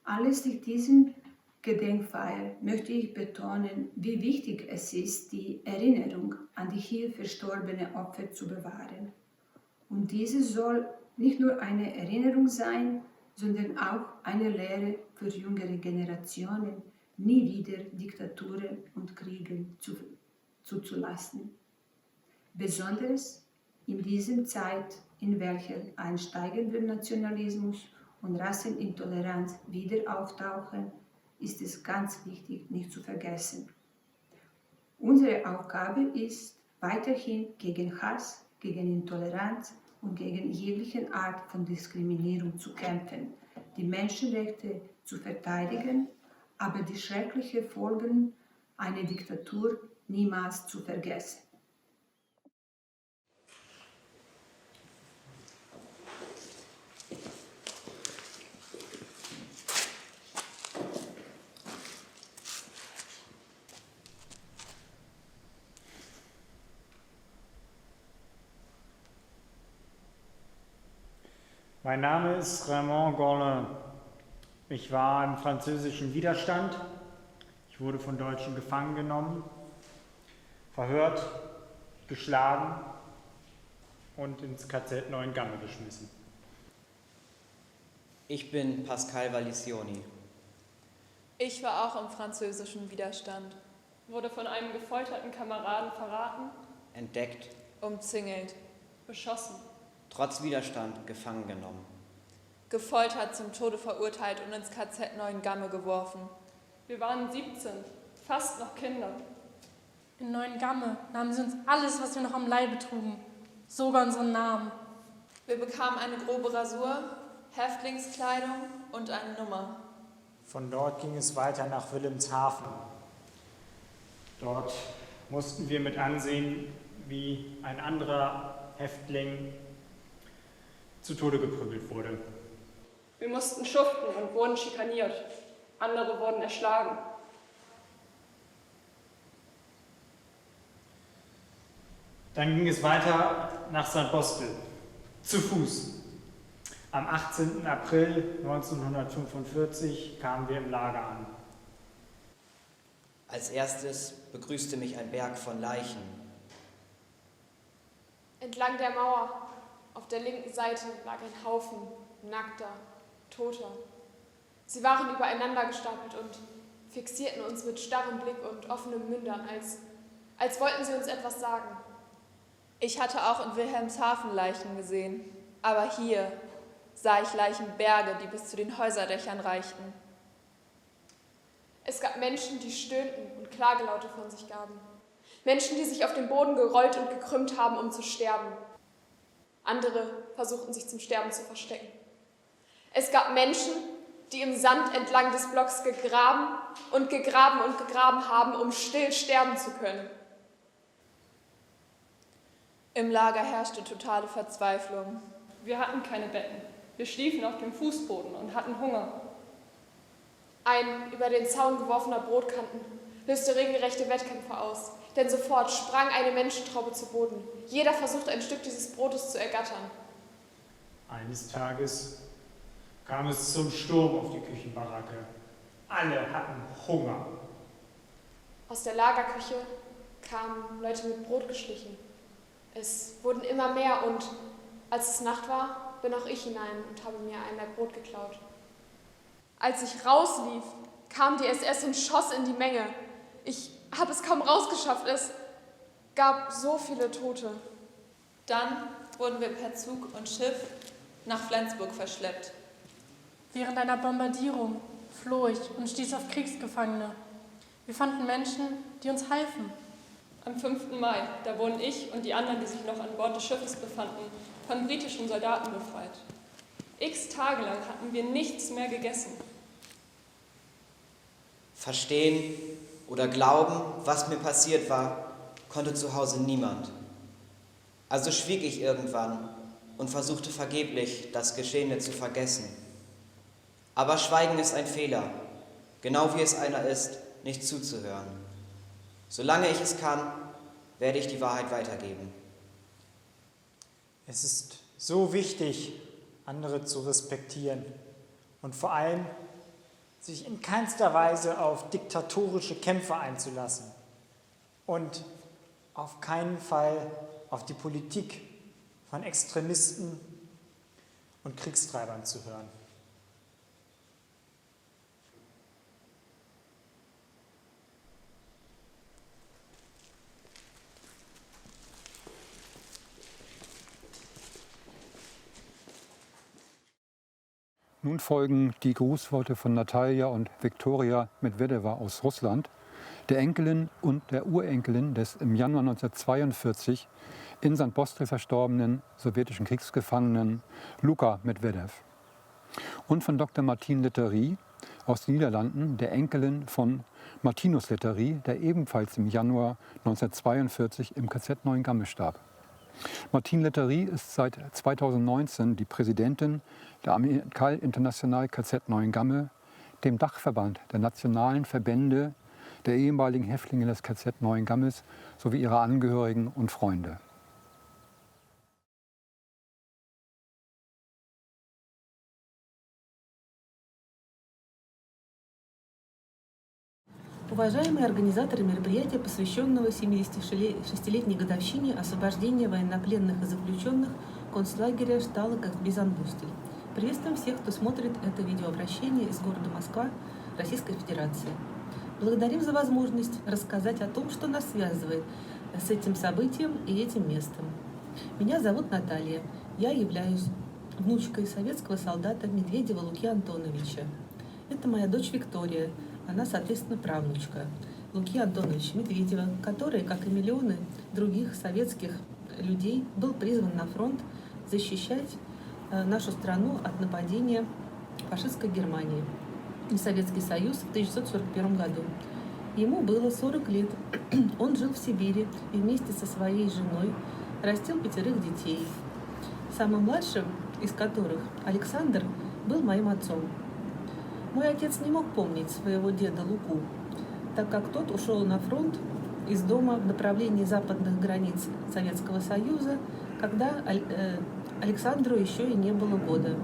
Anlässlich diesem Gedenkfeier möchte ich betonen, wie wichtig es ist, die Erinnerung an die hier verstorbenen Opfer zu bewahren. Und diese soll nicht nur eine Erinnerung sein, sondern auch eine Lehre für jüngere Generationen, nie wieder Diktaturen und Kriege zuzulassen. Besonders in dieser Zeit, in welcher ein steigender Nationalismus und Rassenintoleranz wieder auftauchen, ist es ganz wichtig, nicht zu vergessen. Unsere Aufgabe ist, weiterhin gegen Hass, gegen Intoleranz und gegen jegliche Art von Diskriminierung zu kämpfen, die Menschenrechte zu verteidigen, aber die schrecklichen Folgen einer Diktatur niemals zu vergessen. Mein Name ist Raymond Gourlin. Ich war im französischen Widerstand. Ich wurde von Deutschen gefangen genommen, verhört, geschlagen und ins KZ Neuengamme geschmissen. Ich bin Pascal Valissioni. Ich war auch im französischen Widerstand. Wurde von einem gefolterten Kameraden verraten, Entdeckt, umzingelt, beschossen, trotz Widerstand gefangen genommen. gefoltert, zum Tode verurteilt und ins KZ Neuengamme geworfen. Wir waren 17, fast noch Kinder. In Neuengamme nahmen sie uns alles, was wir noch am Leibe trugen, sogar unseren Namen. Wir bekamen eine grobe Rasur, Häftlingskleidung und eine Nummer. Von dort ging es weiter nach Wilhelmshaven. Dort mussten wir mit ansehen, wie ein anderer Häftling zu Tode geprügelt wurde. Wir mussten schuften und wurden schikaniert. Andere wurden erschlagen. Dann ging es weiter nach St. Bostel, zu Fuß. Am 18. April 1945 kamen wir im Lager an. Als erstes begrüßte mich ein Berg von Leichen. Entlang der Mauer, auf der linken Seite, lag ein Haufen nackter, toter. Sie waren übereinander gestapelt und fixierten uns mit starrem Blick und offenen Mündern, als wollten sie uns etwas sagen. Ich hatte auch in Wilhelmshaven Leichen gesehen, aber hier sah ich Leichenberge, die bis zu den Häuserdächern reichten. Es gab Menschen, die stöhnten und Klagelaute von sich gaben. Menschen, die sich auf den Boden gerollt und gekrümmt haben, um zu sterben. Andere versuchten sich zum Sterben zu verstecken. Es gab Menschen, die im Sand entlang des Blocks gegraben und gegraben und gegraben haben, um still sterben zu können. Im Lager herrschte totale Verzweiflung. Wir hatten keine Betten. Wir schliefen auf dem Fußboden und hatten Hunger. Ein über den Zaun geworfener Brotkanten löste regelrechte Wettkämpfe aus, denn sofort sprang eine Menschentraube zu Boden. Jeder versuchte, ein Stück dieses Brotes zu ergattern. Eines Tages kam es zum Sturm auf die Küchenbaracke. Alle hatten Hunger. Aus der Lagerküche kamen Leute mit Brot geschlichen. Es wurden immer mehr und als es Nacht war, bin auch ich hinein und habe mir ein Laib Brot geklaut. Als ich rauslief, kam die SS und schoss in die Menge. Ich habe es kaum rausgeschafft. Es gab so viele Tote. Dann wurden wir per Zug und Schiff nach Flensburg verschleppt. Während einer Bombardierung floh ich und stieß auf Kriegsgefangene. Wir fanden Menschen, die uns halfen. Am 5. Mai, da wurden ich und die anderen, die sich noch an Bord des Schiffes befanden, von britischen Soldaten befreit. X Tage lang hatten wir nichts mehr gegessen. Verstehen oder glauben, was mir passiert war, konnte zu Hause niemand. Also schwieg ich irgendwann und versuchte vergeblich, das Geschehene zu vergessen. Aber Schweigen ist ein Fehler, genau wie es einer ist, nicht zuzuhören. Solange ich es kann, werde ich die Wahrheit weitergeben. Es ist so wichtig, andere zu respektieren und vor allem sich in keinster Weise auf diktatorische Kämpfe einzulassen und auf keinen Fall auf die Politik von Extremisten und Kriegstreibern zu hören. Nun folgen die Grußworte von Natalia und Viktoria Medvedeva aus Russland, der Enkelin und der Urenkelin des im Januar 1942 in St. Bostel verstorbenen sowjetischen Kriegsgefangenen Luka Medvedev. Und von Dr. Martine Letterie aus den Niederlanden, der Enkelin von Martinus Letterie, der ebenfalls im Januar 1942 im KZ Neuengamme starb. Martine Letterie ist seit 2019 die Präsidentin der Amical International KZ Neuengamme, dem Dachverband der nationalen Verbände der ehemaligen Häftlinge des KZ Neuengammes sowie ihrer Angehörigen und Freunde. Уважаемые организаторы мероприятия, посвященного 76-летней годовщине освобождения военнопленных и заключенных концлагеря Штала-Бизан-Бустель. Приветствуем всех, кто смотрит это видеообращение из города Москва, Российской Федерации. Благодарим за возможность рассказать о том, что нас связывает с этим событием и этим местом. Меня зовут Наталья. Я являюсь внучкой советского солдата Медведева Луки Антоновича. Это моя дочь Виктория. Она, соответственно, правнучка Луки Антоновича Медведева, который, как и миллионы других советских людей, был призван на фронт защищать нашу страну от нападения фашистской Германии и Советский Союз в 1941 году. Ему было 40 лет. Он жил в Сибири и вместе со своей женой растил 5 детей, самым младшим из которых, Александр, был моим отцом. Мой отец не мог помнить своего деда Луку, так как тот ушел на фронт из дома в направлении западных границ Советского Союза, когда Александру еще и не было года.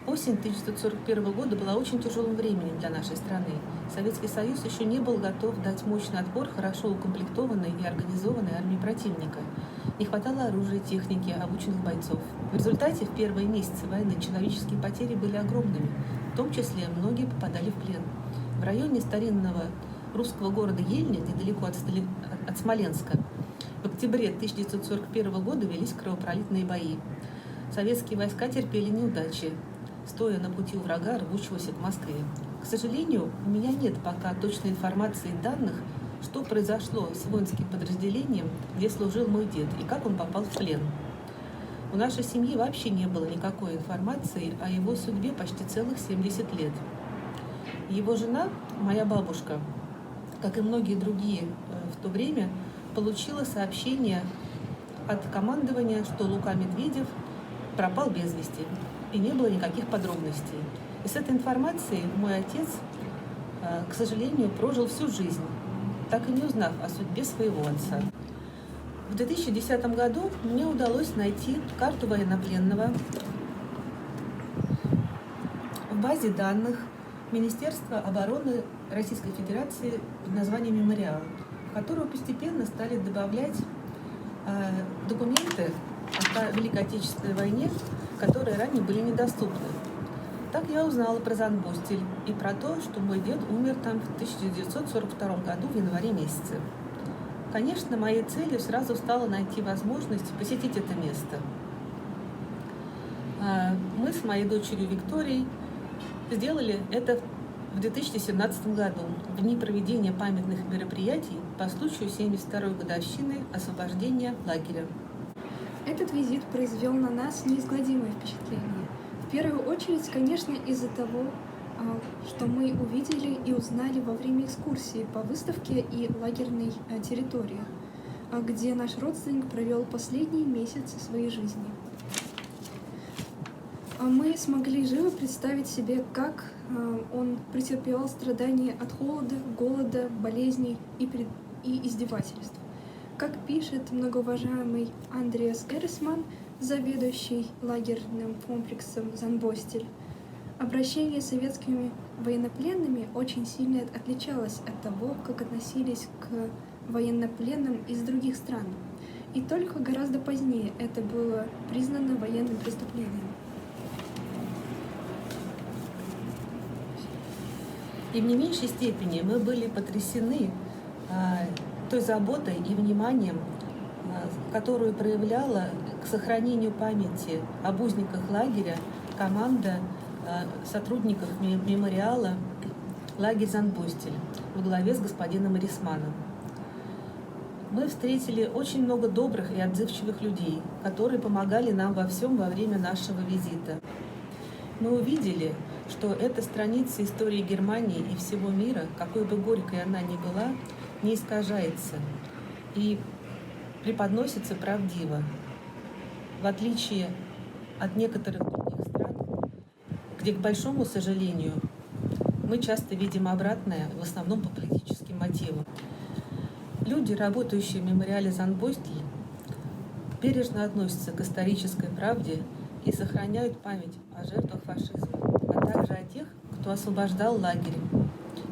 Осень 1941 года была очень тяжелым временем для нашей страны. Советский Союз еще не был готов дать мощный отпор хорошо укомплектованной и организованной армии противника. Не хватало оружия, техники, обученных бойцов. В результате в первые месяцы войны человеческие потери были огромными. В том числе многие попадали в плен. В районе старинного русского города Ельня, недалеко от Смоленска, в октябре 1941 года велись кровопролитные бои. Советские войска терпели неудачи, стоя на пути у врага, рвущегося к Москве. К сожалению, у меня нет пока точной информации и данных, что произошло с воинским подразделением, где служил мой дед, и как он попал в плен. У нашей семьи вообще не было никакой информации о его судьбе почти целых 70 лет. Его жена, моя бабушка, как и многие другие в то время, получила сообщение от командования, что Лука Медведев пропал без вести, и не было никаких подробностей. И с этой информацией мой отец, к сожалению, прожил всю жизнь, так и не узнав о судьбе своего отца. В 2010 году мне удалось найти карту военнопленного в базе данных Министерства обороны Российской Федерации под названием «Мемориал», в которую постепенно стали добавлять документы о Великой Отечественной войне, которые ранее были недоступны. Так я узнала про Занбостель и про то, что мой дед умер там в 1942 году в январе месяце. Конечно, моей целью сразу стало найти возможность посетить это место. Мы с моей дочерью Викторией сделали это в 2017 году, в дни проведения памятных мероприятий по случаю 72-й годовщины освобождения лагеря. Этот визит произвел на нас неизгладимое впечатление. В первую очередь, конечно, из-за того, что мы увидели и узнали во время экскурсии по выставке и лагерной территории, где наш родственник провел последние месяцы своей жизни. Мы смогли живо представить себе, как он претерпевал страдания от холода, голода, болезней и издевательств. Как пишет многоуважаемый Андреас Эрисман, заведующий лагерным комплексом Занбостель. Обращение с советскими военнопленными очень сильно отличалось от того, как относились к военнопленным из других стран. И только гораздо позднее это было признано военным преступлением. И в не меньшей степени мы были потрясены той заботой и вниманием, которую проявляла к сохранению памяти об узниках лагеря команда сотрудников мемориала лагерь Занбостель во главе с господином Рисманом. Мы встретили очень много добрых и отзывчивых людей, которые помогали нам во всем во время нашего визита. Мы увидели, что эта страница истории Германии и всего мира, какой бы горькой она ни была, не искажается и преподносится правдиво, в отличие от некоторых других стран, где, к большому сожалению, мы часто видим обратное, в основном по политическим мотивам. Люди, работающие в мемориале Занбостель, бережно относятся к исторической правде и сохраняют память о жертвах фашизма, а также о тех, кто освобождал лагерь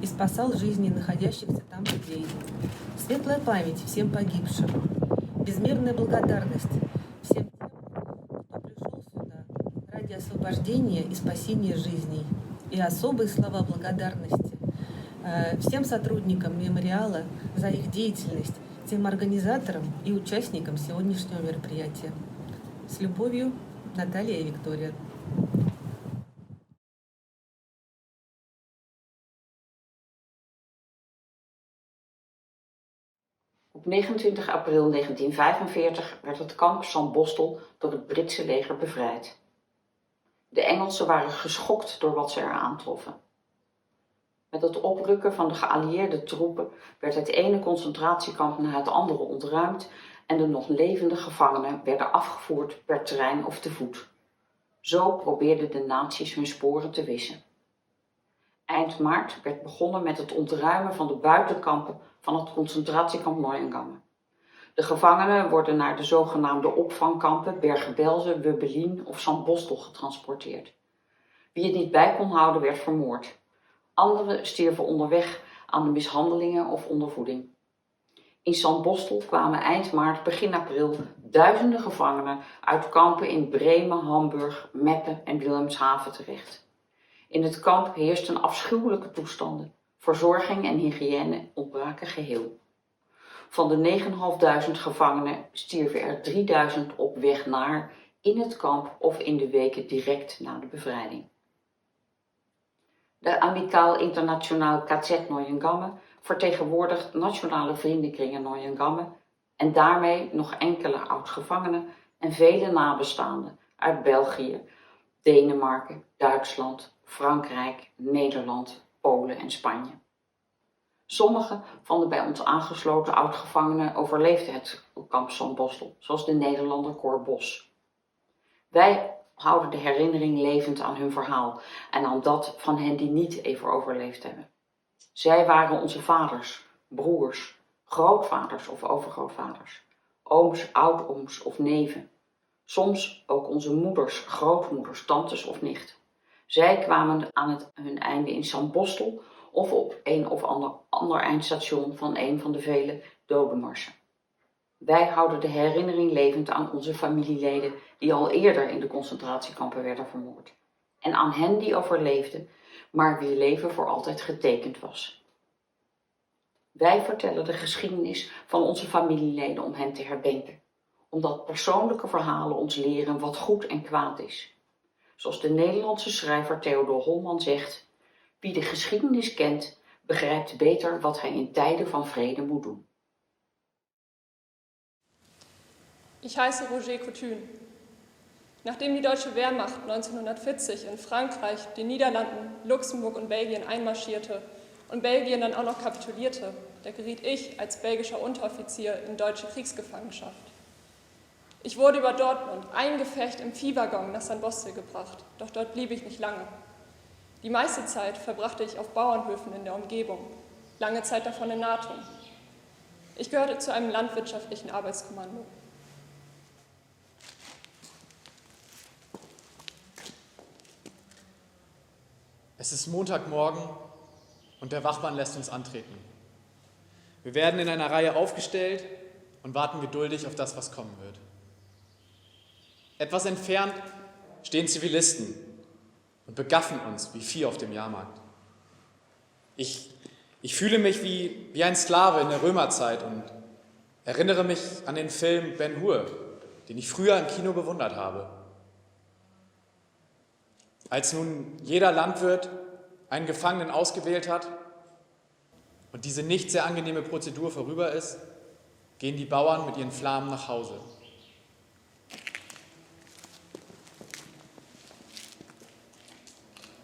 и спасал жизни находящихся там людей. Светлая память всем погибшим, безмерная благодарность всем тем, кто пришел сюда ради освобождения и спасения жизней, и особые слова благодарности всем сотрудникам мемориала за их деятельность, тем организаторам и участникам сегодняшнего мероприятия. С любовью, Наталья и Виктория. Op 29 april 1945 werd het kamp Sandbostel door het Britse leger bevrijd. De Engelsen waren geschokt door wat ze er aantroffen. Met het oprukken van de geallieerde troepen werd het ene concentratiekamp na het andere ontruimd en de nog levende gevangenen werden afgevoerd per trein of te voet. Zo probeerden de nazi's hun sporen te wissen. Eind maart werd begonnen met het ontruimen van de buitenkampen van het concentratiekamp Neuengamme. De gevangenen worden naar de zogenaamde opvangkampen Bergen-Belsen, Wöbbelin of Sandbostel getransporteerd. Wie het niet bij kon houden werd vermoord. Anderen stierven onderweg aan de mishandelingen of ondervoeding. In Sandbostel kwamen eind maart, begin april duizenden gevangenen uit kampen in Bremen, Hamburg, Meppen en Wilhelmshaven terecht. In het kamp heersten afschuwelijke toestanden. Verzorging en hygiëne ontbraken geheel. Van de 9.500 gevangenen stierven er 3000 op weg naar, in het kamp of in de weken direct na de bevrijding. De Amicaal Internationaal KZ Neuengamme vertegenwoordigt nationale vriendenkringen Neuengamme en daarmee nog enkele oud-gevangenen en vele nabestaanden uit België, Denemarken, Duitsland, Frankrijk, Nederland, Polen en Spanje. Sommige van de bij ons aangesloten oud-gevangenen overleefden het kamp Sandbostel, zoals de Nederlander Cor Bos. Wij houden de herinnering levend aan hun verhaal en aan dat van hen die niet even overleefd hebben. Zij waren onze vaders, broers, grootvaders of overgrootvaders, ooms, oudooms of neven. Soms ook onze moeders, grootmoeders, tantes of nicht. Zij kwamen aan hun einde in Sandbostel of op een of ander eindstation van een van de vele dodenmarsen. Wij houden de herinnering levend aan onze familieleden die al eerder in de concentratiekampen werden vermoord. En aan hen die overleefden, maar wier leven voor altijd getekend was. Wij vertellen de geschiedenis van onze familieleden om hen te herdenken. Omdat persoonlijke verhalen ons leren wat goed en kwaad is. Zoals de Nederlandse schrijver Theodor Holman zegt: wie de geschiedenis kent, begrijpt beter wat hij in tijden van vrede moet doen. Ich heiße Roger Couthune. Nachdem die deutsche Wehrmacht 1940 in Frankreich, den Niederlanden, Luxemburg und Belgien einmarschierte und Belgien dann auch noch kapitulierte, da geriet ich als belgischer Unteroffizier in deutsche Kriegsgefangenschaft. Ich wurde über Dortmund eingepfercht im Viehwaggon nach Sandbostel gebracht, doch dort blieb ich nicht lange. Die meiste Zeit verbrachte ich auf Bauernhöfen in der Umgebung, lange Zeit davon in Natum. Ich gehörte zu einem landwirtschaftlichen Arbeitskommando. Es ist Montagmorgen und der Wachmann lässt uns antreten. Wir werden in einer Reihe aufgestellt und warten geduldig auf das, was kommen wird. Etwas entfernt stehen Zivilisten und begaffen uns wie Vieh auf dem Jahrmarkt. Ich fühle mich wie ein Sklave in der Römerzeit und erinnere mich an den Film Ben-Hur, den ich früher im Kino bewundert habe. Als nun jeder Landwirt einen Gefangenen ausgewählt hat und diese nicht sehr angenehme Prozedur vorüber ist, gehen die Bauern mit ihren Flamen nach Hause.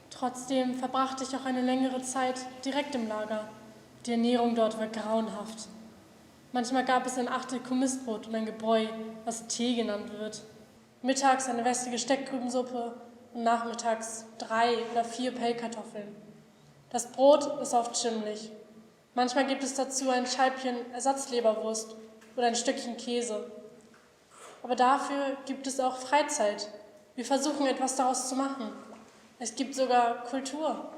Trotzdem verbrachte ich auch eine längere Zeit direkt im Lager. Die Ernährung dort war grauenhaft. Manchmal gab es ein Achtel Kommissbrot und ein Gebräu, was Tee genannt wird. Mittags eine wässrige Steckrübensuppe und nachmittags 3 oder 4 Pellkartoffeln. Das Brot ist oft schimmlig. Manchmal gibt es dazu ein Scheibchen Ersatzleberwurst oder ein Stückchen Käse. Aber dafür gibt es auch Freizeit. Wir versuchen etwas daraus zu machen. Es gibt sogar Kultur.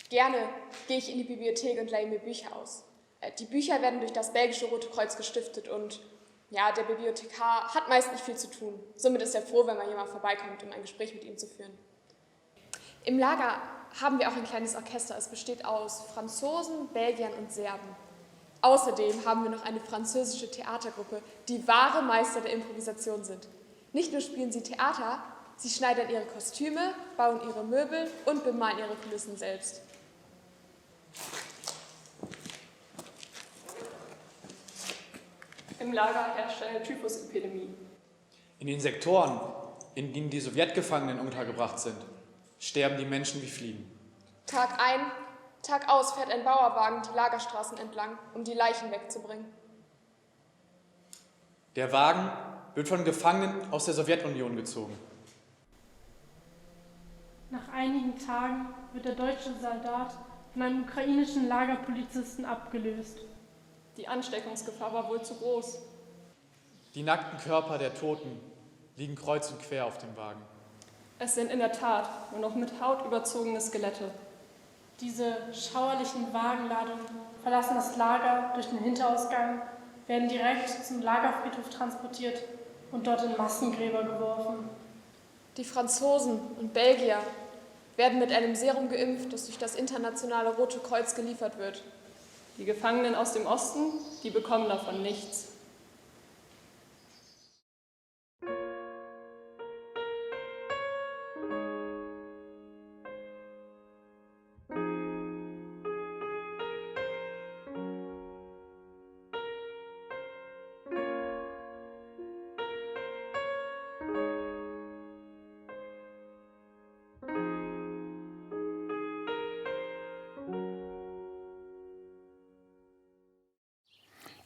Gerne gehe ich in die Bibliothek und leihe mir Bücher aus. Die Bücher werden durch das belgische Rote Kreuz gestiftet und ja, der Bibliothekar hat meist nicht viel zu tun. Somit ist er froh, wenn mal jemand vorbeikommt, um ein Gespräch mit ihm zu führen. Im Lager haben wir auch ein kleines Orchester. Es besteht aus Franzosen, Belgiern und Serben. Außerdem haben wir noch eine französische Theatergruppe, die wahre Meister der Improvisation sind. Nicht nur spielen sie Theater, sie schneidern ihre Kostüme, bauen ihre Möbel und bemalen ihre Kulissen selbst. Im Lager herrscht eine Typhusepidemie. In den Sektoren, in denen die Sowjetgefangenen untergebracht sind, sterben die Menschen wie Fliegen. Tag ein, Tag aus fährt ein Bauerwagen die Lagerstraßen entlang, um die Leichen wegzubringen. Der Wagen wird von Gefangenen aus der Sowjetunion gezogen. Nach einigen Tagen wird der deutsche Soldat von einem ukrainischen Lagerpolizisten abgelöst. Die Ansteckungsgefahr war wohl zu groß. Die nackten Körper der Toten liegen kreuz und quer auf dem Wagen. Es sind in der Tat nur noch mit Haut überzogene Skelette. Diese schauerlichen Wagenladungen verlassen das Lager durch den Hinterausgang, werden direkt zum Lagerfriedhof transportiert und dort in Massengräber geworfen. Die Franzosen und Belgier werden mit einem Serum geimpft, das durch das internationale Rote Kreuz geliefert wird. Die Gefangenen aus dem Osten, die bekommen davon nichts.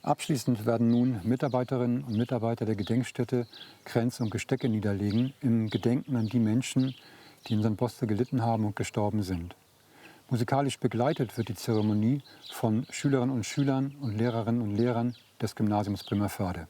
Abschließend werden nun Mitarbeiterinnen und Mitarbeiter der Gedenkstätte Kränze und Gestecke niederlegen im Gedenken an die Menschen, die in St. Bostel gelitten haben und gestorben sind. Musikalisch begleitet wird die Zeremonie von Schülerinnen und Schülern und Lehrerinnen und Lehrern des Gymnasiums Bremervörde.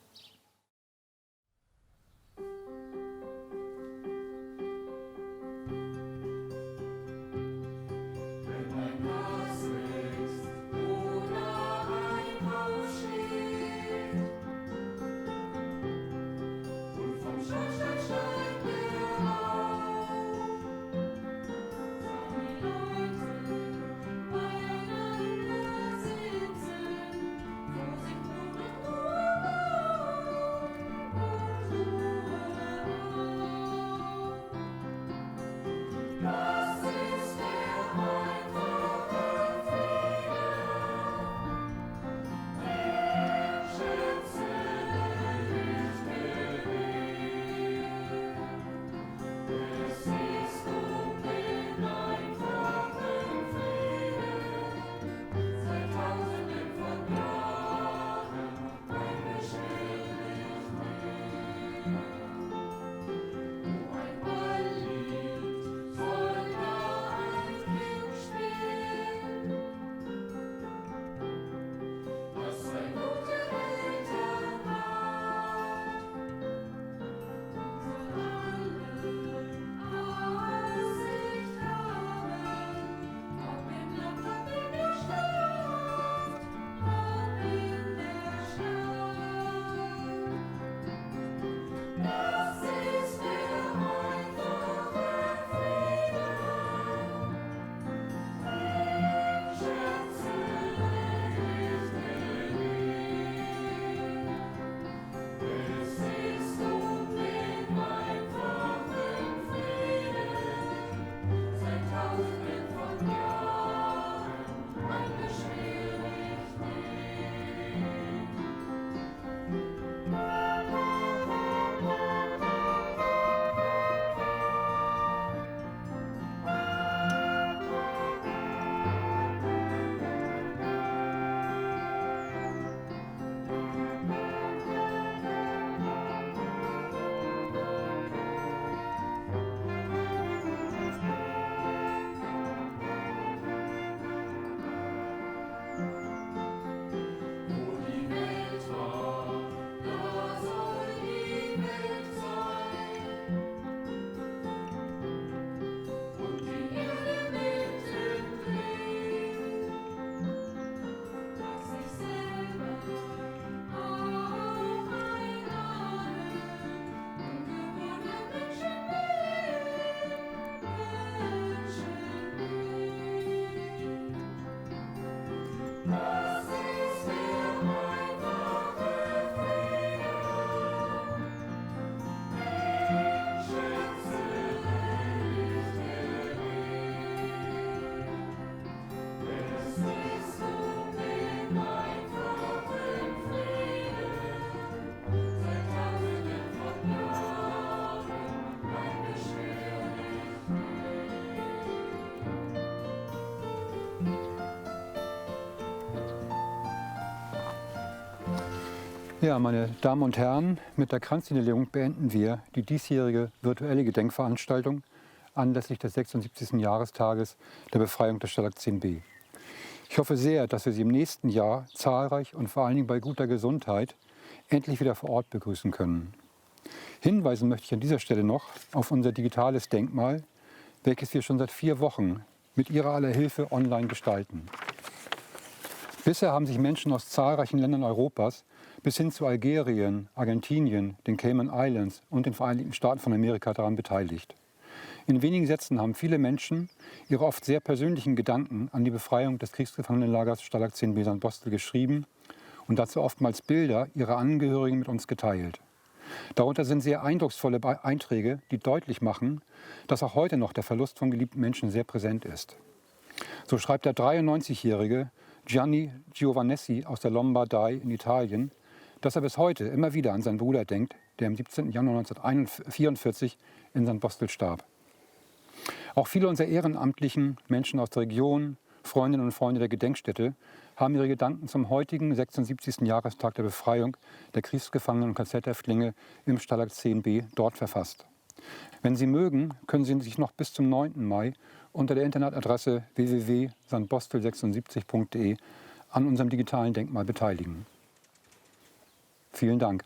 Ja, meine Damen und Herren, mit der Kranzniederlegung beenden wir die diesjährige virtuelle Gedenkveranstaltung anlässlich des 76. Jahrestages der Befreiung des Stalag 10b. Ich hoffe sehr, dass wir Sie im nächsten Jahr zahlreich und vor allen Dingen bei guter Gesundheit endlich wieder vor Ort begrüßen können. Hinweisen möchte ich an dieser Stelle noch auf unser digitales Denkmal, welches wir schon seit 4 Wochen mit Ihrer aller Hilfe online gestalten. Bisher haben sich Menschen aus zahlreichen Ländern Europas bis hin zu Algerien, Argentinien, den Cayman Islands und den Vereinigten Staaten von Amerika daran beteiligt. In wenigen Sätzen haben viele Menschen ihre oft sehr persönlichen Gedanken an die Befreiung des Kriegsgefangenenlagers Stalag 10b Sandbostel geschrieben und dazu oftmals Bilder ihrer Angehörigen mit uns geteilt. Darunter sind sehr eindrucksvolle Einträge, die deutlich machen, dass auch heute noch der Verlust von geliebten Menschen sehr präsent ist. So schreibt der 93-jährige Gianni Giovannessi aus der Lombardei in Italien, dass er bis heute immer wieder an seinen Bruder denkt, der am 17. Januar 1944 in Sandbostel starb. Auch viele unserer ehrenamtlichen Menschen aus der Region, Freundinnen und Freunde der Gedenkstätte, haben ihre Gedanken zum heutigen 76. Jahrestag der Befreiung der Kriegsgefangenen und KZ-Häftlinge im Stalag 10b dort verfasst. Wenn Sie mögen, können Sie sich noch bis zum 9. Mai unter der Internetadresse www.sandbostel76.de an unserem digitalen Denkmal beteiligen. Vielen Dank.